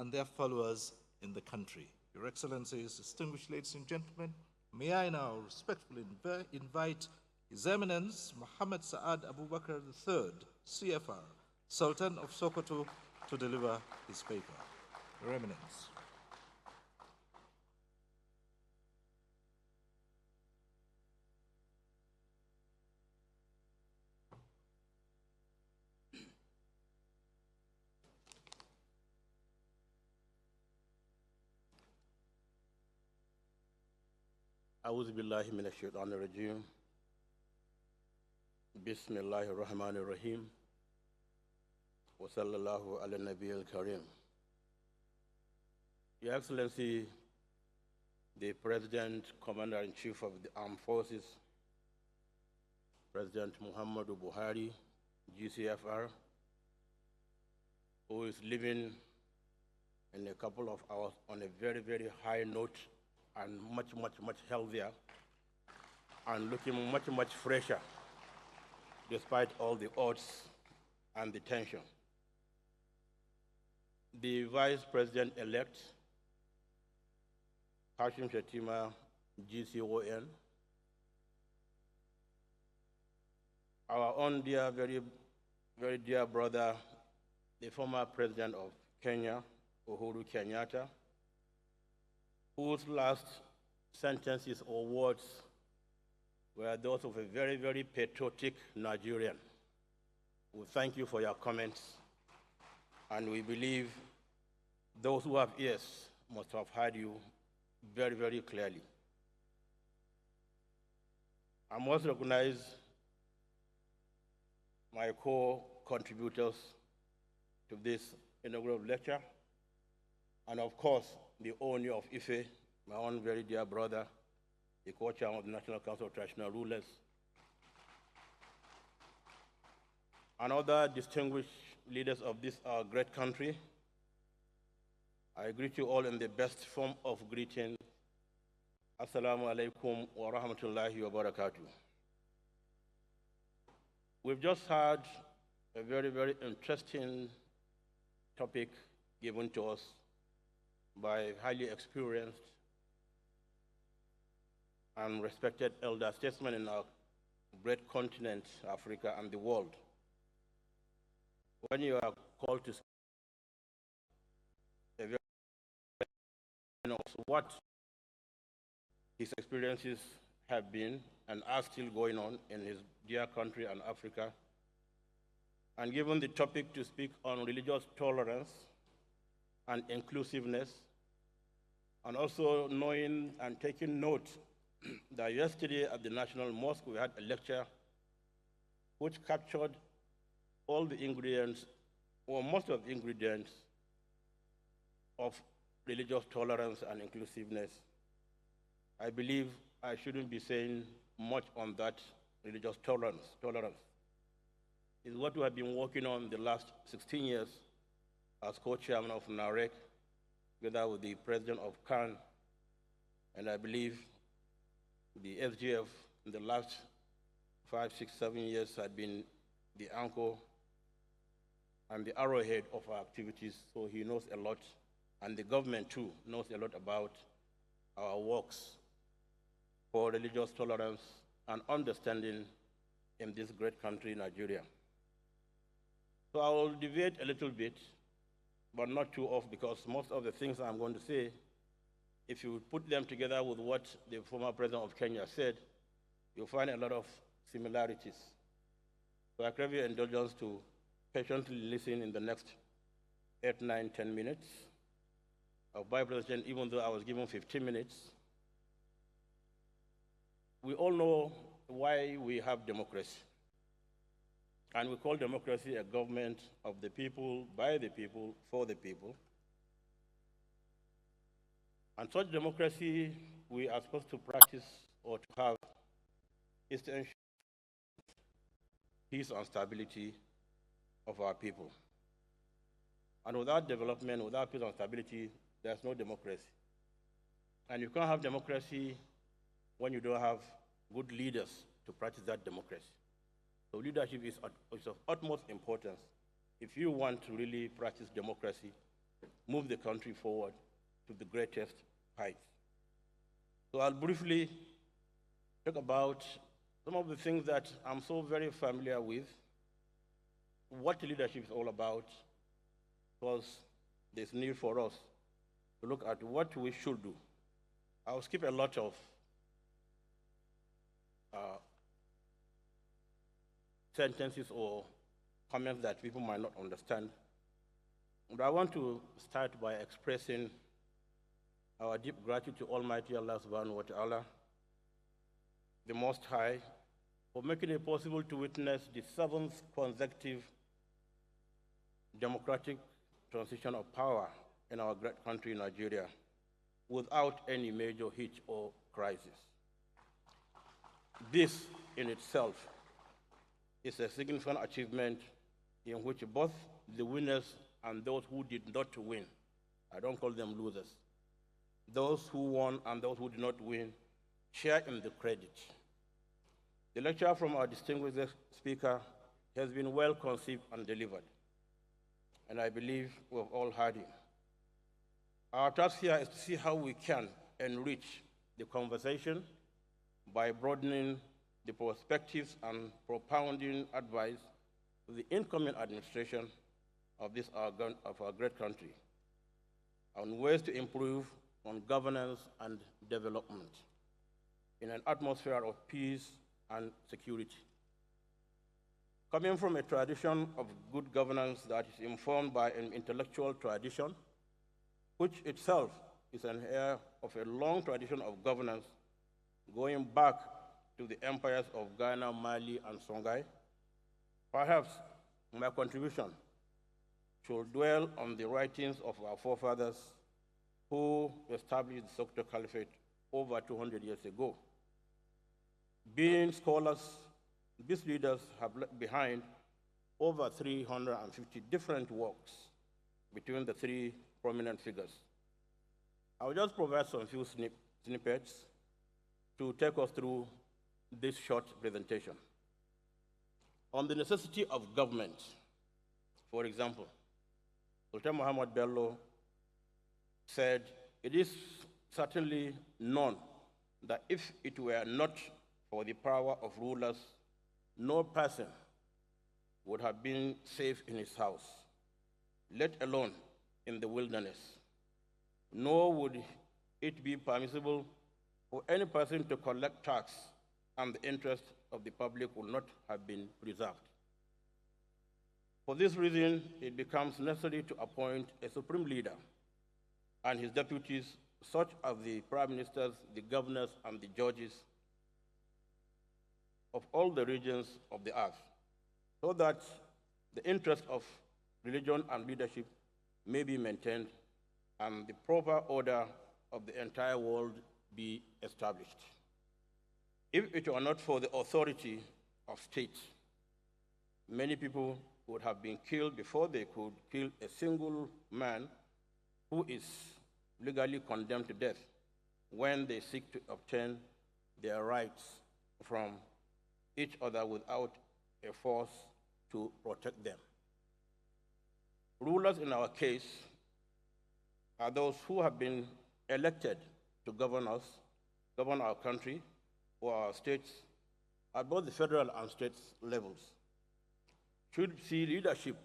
and their followers in the country. Your Excellencies, distinguished ladies and gentlemen, may I now respectfully invite His Eminence Muhammad Sa'ad Abubakar III, CFR, Sultan of Sokoto, to deliver his paper. Your Eminence. أعوذ بالله من الشيطان الرجيم بسم الله الرحمن الرحيم وصلى الله على النبي الكريم. Your Excellency, the President, Commander-in-Chief of the Armed Forces, President Muhammadu Buhari, GCFR, who is living in a couple of hours on a very, very high note and much healthier and looking much fresher despite all the odds and the tension. The Vice President-elect, Hashim Shettima, GCON, our own dear, very dear brother, the former President of Kenya, Uhuru Kenyatta, whose last sentences or words were those of a very, very patriotic Nigerian. We thank you for your comments, and we believe those who have ears must have heard you very, very clearly. I must recognize my co-contributors to this inaugural lecture, and of course, the owner of Ife, my own very dear brother, the co-chairman of the National Council of Traditional Rulers, and other distinguished leaders of this great country. I greet you all in the best form of greeting. Assalamu alaikum wa rahmatullahi wa barakatuh. We've just had a very, very interesting topic given to us by a highly experienced and respected elder statesman in our great continent, Africa, and the world. When you are called to speak, a very what his experiences have been and are still going on in his dear country and Africa, and given the topic to speak on religious tolerance and inclusiveness, and also knowing and taking note that yesterday at the National Mosque we had a lecture which captured all the ingredients, or most of the ingredients, of religious tolerance and inclusiveness. I believe I shouldn't be saying much on that religious tolerance. Is what we have been working on the last 16 years as co-chairman of NAREC, together with the president of CAN, and I believe the SGF in the last 5, 6, 7 years had been the anchor and the arrowhead of our activities, so he knows a lot, and the government too knows a lot about our works for religious tolerance and understanding in this great country, Nigeria. So I will deviate a little bit, but not too off, because most of the things I'm going to say, if you put them together with what the former president of Kenya said, you'll find a lot of similarities. So I crave your indulgence to patiently listen in the next 8, 9, 10 minutes of my presentation, even though I was given 15 minutes. We all know why we have democracy. And we call democracy a government of the people, by the people, for the people. And such democracy we are supposed to practice or to have is to ensure peace and stability of our people. And without development, without peace and stability, there's no democracy. And you can't have democracy when you don't have good leaders to practice that democracy. So leadership is of utmost importance if you want to really practice democracy move the country forward to the greatest heights. So I'll briefly talk about some of the things that I'm so very familiar with, what leadership is all about, because there's need for us to look at what we should do. I'll skip a lot of sentences or comments that people might not understand. But I want to start by expressing our deep gratitude to Almighty Allah subhanahu wa ta'ala, the Most High, for making it possible to witness the 7th consecutive democratic transition of power in our great country, Nigeria, without any major hitch or crisis. This in itself is a significant achievement in which both the winners and those who did not win, I don't call them losers, those who won and those who did not win share in the credit. The lecture from our distinguished speaker has been well conceived and delivered, and I believe we've all heard it. Our task here is to see how we can enrich the conversation by broadening the perspectives and propounding advice to the incoming administration of our great country on ways to improve on governance and development in an atmosphere of peace and security. Coming from a tradition of good governance that is informed by an intellectual tradition, which itself is an heir of a long tradition of governance going back to the empires of Ghana, Mali, and Songhai, perhaps my contribution should dwell on the writings of our forefathers who established the Sokoto Caliphate over 200 years ago. Being scholars, these leaders have left behind over 350 different works between the three prominent figures. I will just provide some few snippets to take us through this short presentation. On the necessity of government, for example, Sultan Muhammad Bello said, "It is certainly known that if it were not for the power of rulers, no person would have been safe in his house, let alone in the wilderness, nor would it be permissible for any person to collect tax, and the interest of the public would not have been preserved. For this reason, it becomes necessary to appoint a supreme leader and his deputies, such as the prime ministers, the governors, and the judges of all the regions of the earth, so that the interest of religion and leadership may be maintained and the proper order of the entire world be established. If it were not for the authority of state, many people would have been killed before they could kill a single man who is legally condemned to death when they seek to obtain their rights from each other without a force to protect them. Rulers in our case are those who have been elected to govern us, govern our country or our states at both the federal and state levels, should see leadership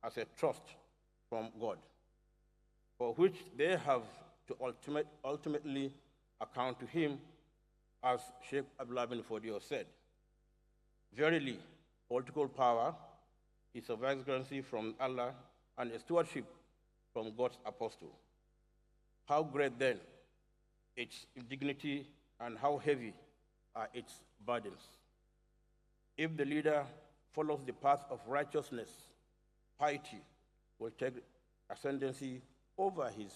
as a trust from God, for which they have to ultimately account to him, as Sheikh Abdullah bin Fodio said. Verily, political power is a vicegerency from Allah and a stewardship from God's apostle. How great then its dignity and how heavy are its burdens. If the leader follows the path of righteousness, piety will take ascendancy over his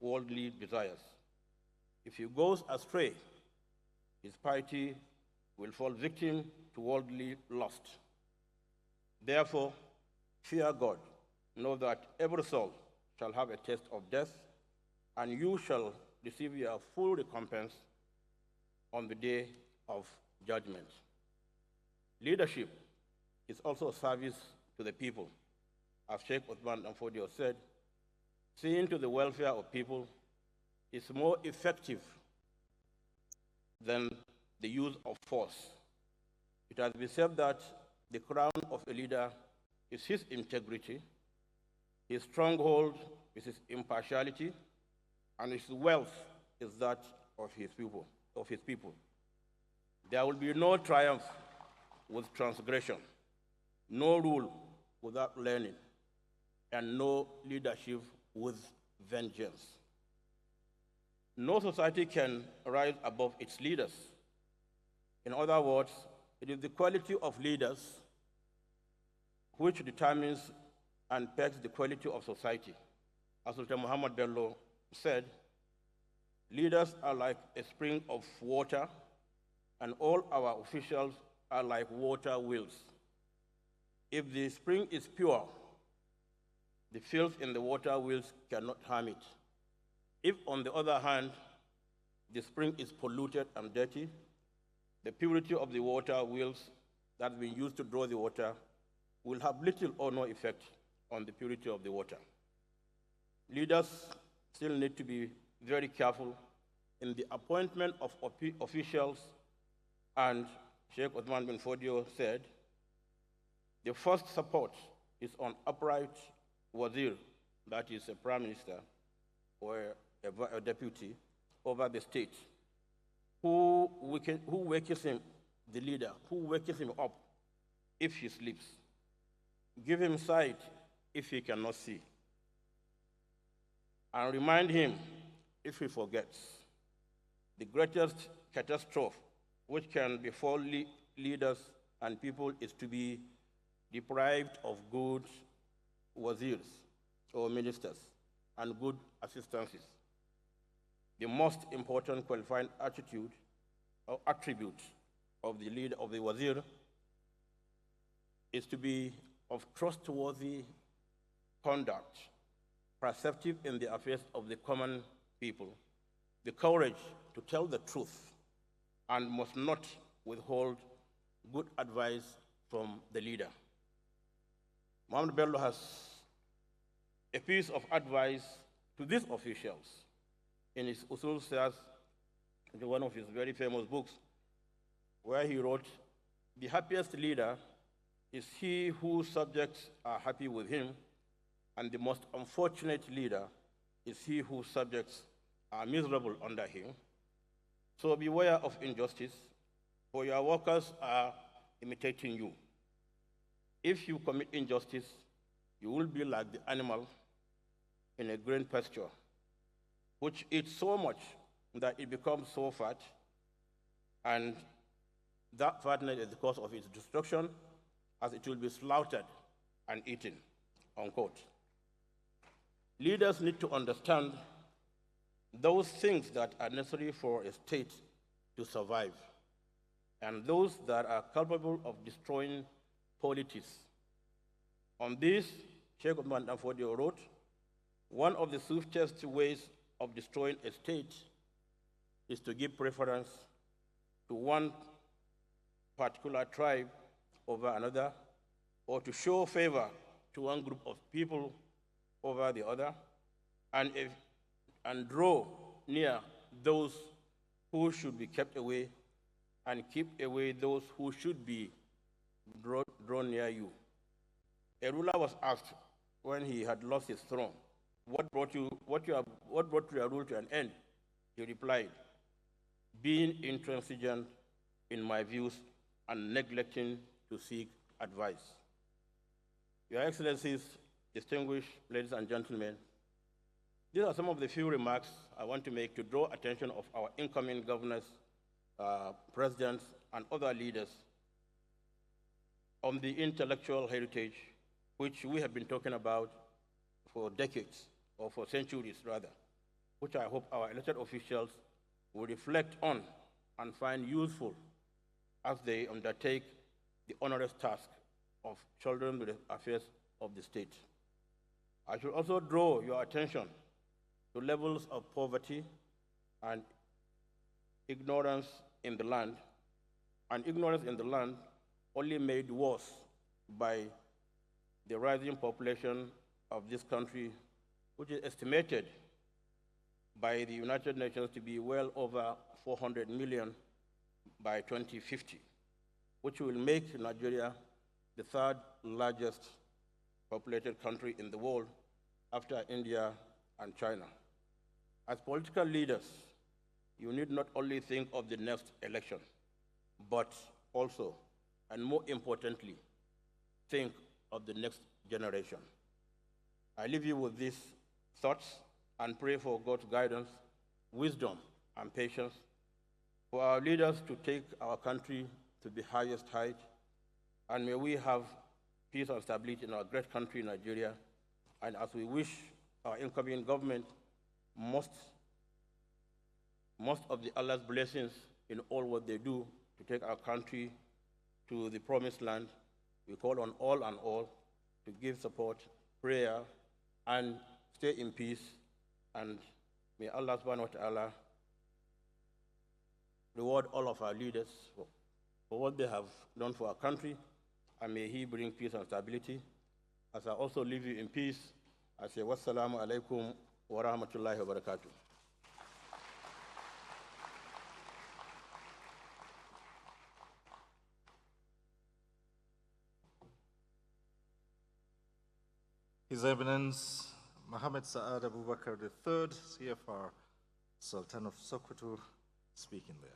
worldly desires. If he goes astray, his piety will fall victim to worldly lust. Therefore, fear God. Know that every soul shall have a taste of death, and you shall receive your full recompense on the day of judgment. Leadership is also service to the people. As Sheikh Uthman Danfodio said, seeing to the welfare of people is more effective than the use of force. It has been said that the crown of a leader is his integrity, his stronghold is his impartiality, and his wealth is that of his people. There will be no triumph with transgression, no rule without learning, and no leadership with vengeance. No society can rise above its leaders. In other words, it is the quality of leaders which determines and pegs the quality of society. As Sultan Muhammad Bello said, leaders are like a spring of water, and all our officials are like water wheels. If the spring is pure, the filth in the water wheels cannot harm it. If, on the other hand, the spring is polluted and dirty, the purity of the water wheels that have been used to draw the water will have little or no effect on the purity of the water. Leaders still need to be very careful in the appointment of officials, and Sheikh Uthman bin Fodio said, the first support is on upright wazir, that is a prime minister or a deputy over the state, who wakes him, the leader, who wakes him up if he sleeps, give him sight if he cannot see, and remind him if he forgets. The greatest catastrophe which can befall leaders and people is to be deprived of good wazirs or ministers and good assistances. The most important qualifying attitude or attribute of the leader of the wazir is to be of trustworthy conduct, perceptive in the affairs of the common people, the courage to tell the truth, and must not withhold good advice from the leader. Mohammed Bello has a piece of advice to these officials in his Usul Siyas, one of his very famous books, where he wrote, the happiest leader is he whose subjects are happy with him, and the most unfortunate leader is he whose subjects are miserable under him. So beware of injustice, for your workers are imitating you. If you commit injustice, you will be like the animal in a green pasture, which eats so much that it becomes so fat, and that fatness is the cause of its destruction, as it will be slaughtered and eaten, unquote. Leaders need to understand those things that are necessary for a state to survive, and those that are capable of destroying polities. On this, Sheikh Uthman bin Fodio wrote, one of the swiftest ways of destroying a state is to give preference to one particular tribe over another, or to show favor to one group of people over the other, and draw near those who should be kept away, and keep away those who should be drawn near you. A ruler was asked when he had lost his throne, what brought your rule to an end? He replied, being intransigent in my views and neglecting to seek advice. Your Excellencies, distinguished ladies and gentlemen, these are some of the few remarks I want to make to draw attention of our incoming governors, presidents, and other leaders on the intellectual heritage which we have been talking about for decades, or for centuries rather, which I hope our elected officials will reflect on and find useful as they undertake the onerous task of children with the affairs of the state. I should also draw your attention to levels of poverty and ignorance in the land, and ignorance in the land only made worse by the rising population of this country which is estimated by the United Nations to be well over 400 million by 2050, which will make Nigeria the third largest populated country in the world after India and China. As political leaders, you need not only think of the next election, but also, and more importantly, think of the next generation. I leave you with these thoughts and pray for God's guidance, wisdom, and patience, for our leaders to take our country to the highest height, and may we have peace and stability in our great country, Nigeria, and as we wish our incoming government most of the Allah's blessings in all what they do to take our country to the promised land, we call on all and all to give support, prayer, and stay in peace. And may Allah subhanahu wa ta'ala reward all of our leaders for what they have done for our country, and may He bring peace and stability. As I also leave you in peace, I say, wassalamu alaikum wa rahmatullahi wa barakatuh. His Eminence Mohammed Sa'ad Abubakar III, CFR, Sultan of Sokoto, speaking there.